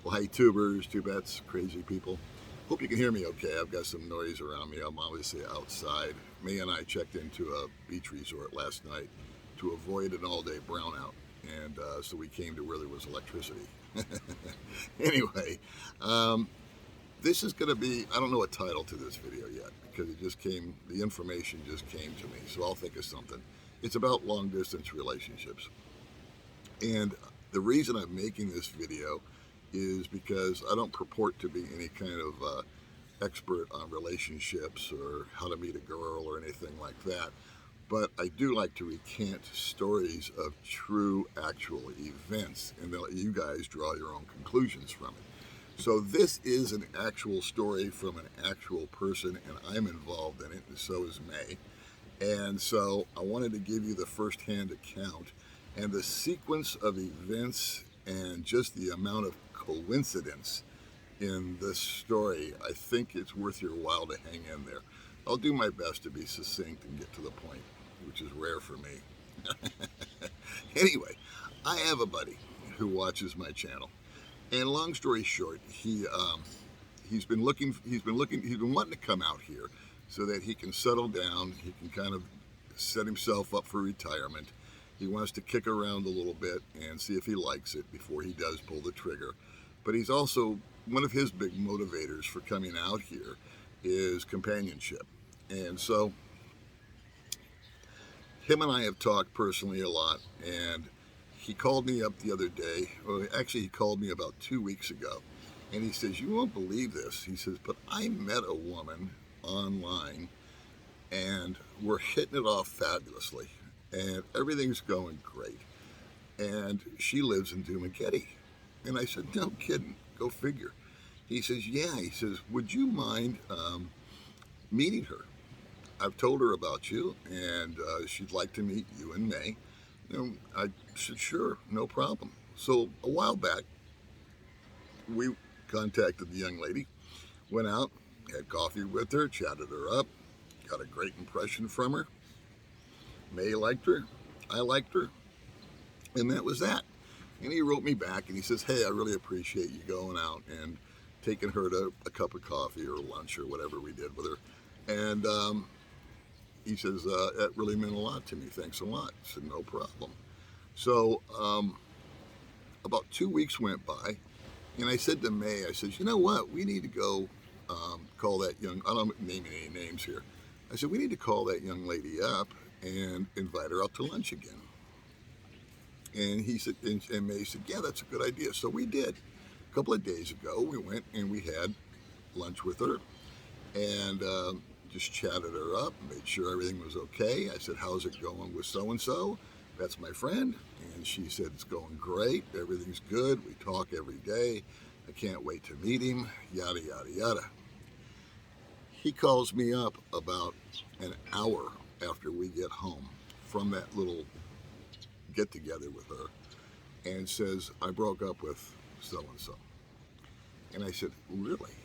Well, hey, tubers, tubettes, crazy people. Hope you can hear me okay. I've got some noise around me. I'm obviously outside. May and I checked into a beach resort last night to avoid an all day brownout. And so we came to where there was electricity. Anyway, um, this is going to be, I don't know a title to this video yet because the information just came to me. So I'll think of something. It's about long distance relationships. And the reason I'm making this video is because I don't purport to be any kind of expert on relationships or how to meet a girl or anything like that. But I do like to recant stories of true, actual events and then let you guys draw your own conclusions from it. So this is an actual story from an actual person, and I'm involved in it, and so is May. And so I wanted to give you the first-hand account and the sequence of events and just the amount of coincidence in this story. I think it's worth your while to hang in there. I'll do my best to be succinct and get to the point, which is rare for me. Anyway, I have a buddy who watches my channel, and long story short, he's been wanting to come out here so that he can settle down. He can kind of set himself up for retirement. He wants to kick around a little bit and see if he likes it before he does pull the trigger. But he's also, one of his big motivators for coming out here is companionship. And so him and I have talked personally a lot, and he called me up the other day, or actually he called me about 2 weeks ago, and he says, "You won't believe this." He says, "But I met a woman online and we're hitting it off fabulously and everything's going great. And she lives in Dumaguete." And I said, "No kidding, go figure." He says, "Yeah." He says, "Would you mind meeting her? I've told her about you and she'd like to meet you in May." I said, "Sure, no problem." So a while back, we contacted the young lady, went out, had coffee with her, chatted her up, got a great impression from her. May liked her, I liked her, and that was that. And he wrote me back and he says, "Hey, I really appreciate you going out and taking her to a cup of coffee or lunch or whatever we did with her." And he says, "That really meant a lot to me. Thanks a lot." I said, "No problem." So about 2 weeks went by, and I said to May, I said, "You know what? We need to go call that young, I don't name any names here. I said, we need to call that young lady up and invite her out to lunch again." And he said, and May said, "Yeah, that's a good idea." So we did. A couple of days ago, we went and we had lunch with her and just chatted her up, made sure everything was okay. I said, "How's it going with so-and-so? That's my friend." And she said, "It's going great. Everything's good. We talk every day. I can't wait to meet him," yada, yada, yada. He calls me up about an hour after we get home from that little get together with her and says, "I broke up with so-and-so." And I said, "Really?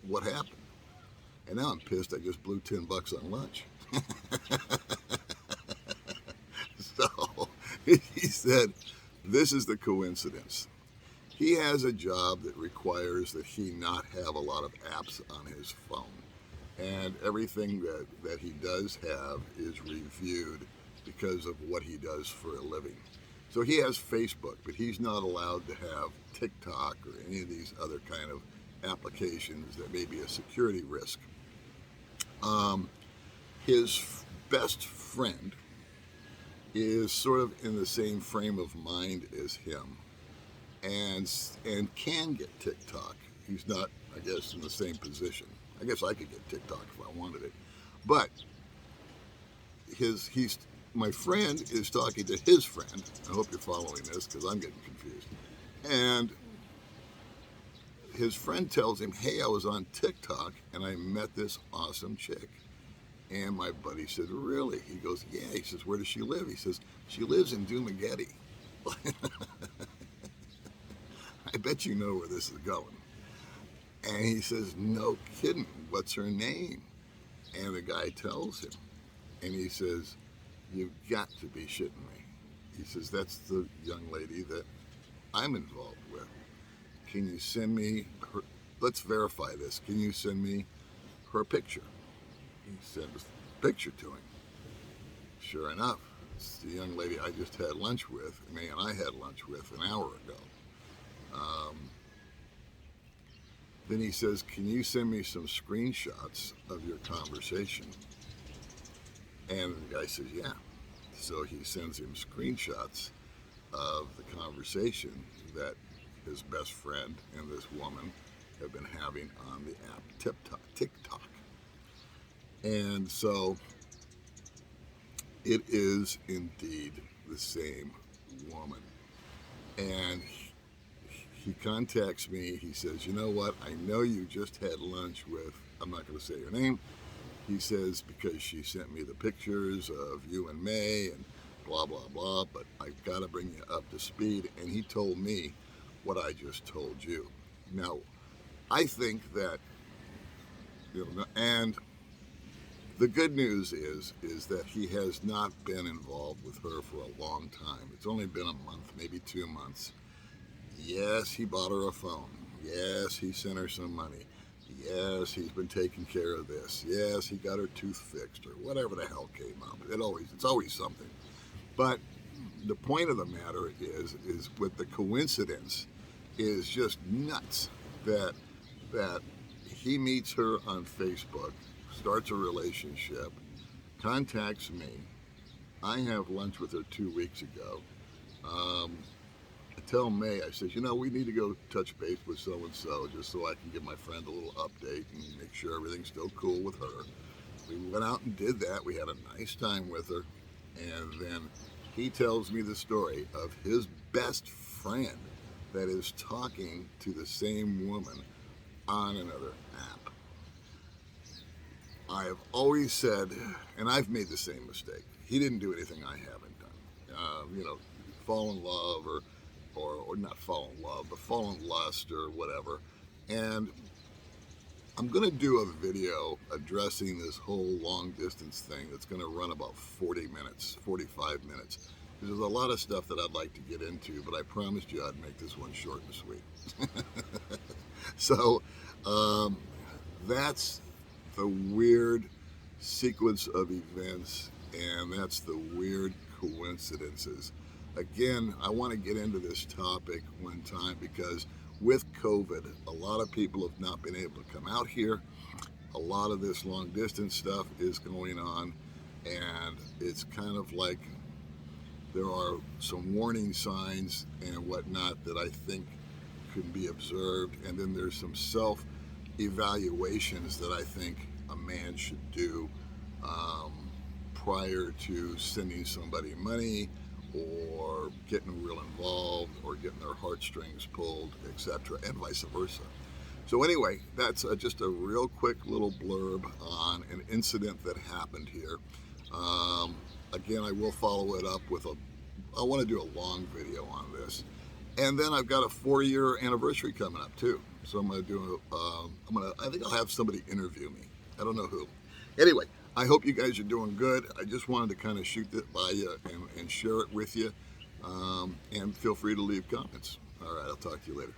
What happened?" And now I'm pissed. I just blew $10 on lunch. So he said, "This is the coincidence. He has a job that requires that he not have a lot of apps on his phone. And everything that he does have is reviewed because of what he does for a living. So he has Facebook, but he's not allowed to have TikTok or any of these other kind of applications that may be a security risk." His best friend is sort of in the same frame of mind as him and can get TikTok. He's not, I guess, in the same position. I guess I could get TikTok if I wanted it. But he's my friend is talking to his friend. I hope you're following this because I'm getting confused. And his friend tells him, "Hey, I was on TikTok and I met this awesome chick." And my buddy said, "Really?" He goes, "Yeah." He says, "Where does she live?" He says, "She lives in Dumaguete." I bet you know where this is going. And he says, "No kidding. What's her name?" And the guy tells him. And he says, "You've got to be shitting me." He says, "That's the young lady that I'm involved with." can you send me her, let's verify this. Can you send me her picture? He sent his picture to him. Sure enough, it's the young lady I just had lunch with, and I had lunch with an hour ago. Then he says, can you send me some screenshots of your conversation? And the guy says, yeah. So he sends him screenshots of the conversation that his best friend and this woman have been having on the app TikTok. And so it is indeed the same woman. And he contacts me. He says, you know what? I know you just had lunch with, I'm not going to say her name. He says, because she sent me the pictures of you and May and blah, blah, blah, but I've got to bring you up to speed. And he told me what I just told you. Now, I think that, and the good news is that he has not been involved with her for a long time. It's only been a month, maybe 2 months. Yes, he bought her a phone. Yes, he sent her some money. Yes, he's been taking care of this. Yes, he got her tooth fixed or whatever the hell came up. It's always something. But the point of the matter is with the coincidence is just nuts that he meets her on Facebook, starts a relationship, contacts me. I have lunch with her 2 weeks ago. I tell May, I said, we need to go touch base with so-and-so just so I can give my friend a little update and make sure everything's still cool with her. We went out and did that. We had a nice time with her. And then he tells me the story of his best friend that is talking to the same woman on another app. I have always said, and I've made the same mistake, he didn't do anything I haven't done. Fall in love or not fall in love, but fall in lust or whatever. And I'm going to do a video addressing this whole long distance thing that's going to run about 40 minutes, 45 minutes. There's a lot of stuff that I'd like to get into, but I promised you I'd make this one short and sweet. So that's the weird sequence of events, and that's the weird coincidences. Again, I want to get into this topic one time because with COVID, a lot of people have not been able to come out here. A lot of this long distance stuff is going on, and it's kind of like there are some warning signs and whatnot that I think can be observed, and then there's some self-evaluations that I think a man should do prior to sending somebody money or getting real involved or getting their heartstrings pulled, etc., and vice versa. So anyway, that's just a real quick little blurb on an incident that happened here. Again, I will follow it up with I want to do a long video on this. And then I've got a 4-year anniversary coming up too. So I'm going to do I think I'll have somebody interview me. I don't know who. Anyway, I hope you guys are doing good. I just wanted to kind of shoot that by you and share it with you. And feel free to leave comments. All right, I'll talk to you later.